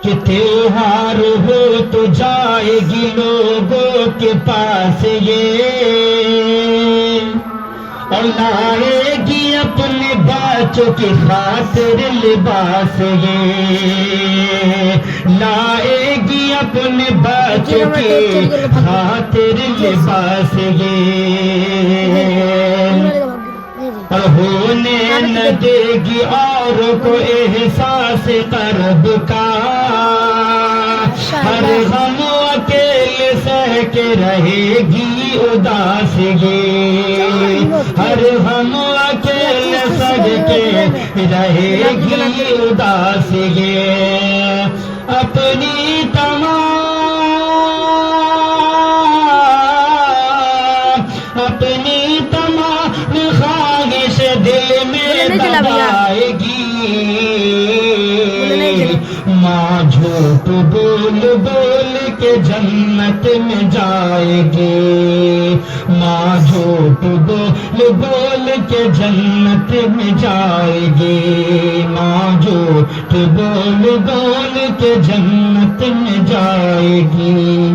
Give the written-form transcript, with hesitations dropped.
کہ تیوہار ہو تو جائے گی لوگوں کے پاس یہ، اور لائے گی اپنے بچوں کی خاطر لباس یہ، لائے گی اپنے بچوں کی خاطر لباس یہ، اور ہونے نہ دے گی اوروں کو احساس قرب کا، ہر غم اکیلے سہ کے رہے گی اداس یہ، ہر غم اکیلے سہ کے رہے گی اداس یہ، اپنی تمام خواہش دل میں دبائے گی، ماں جھوٹ بول بول کے جنت میں جائے گی، ماں جھوٹ بول بول کے جنت میں جائے گی، ماں جھوٹ بول بول کے جنت میں جائے گی۔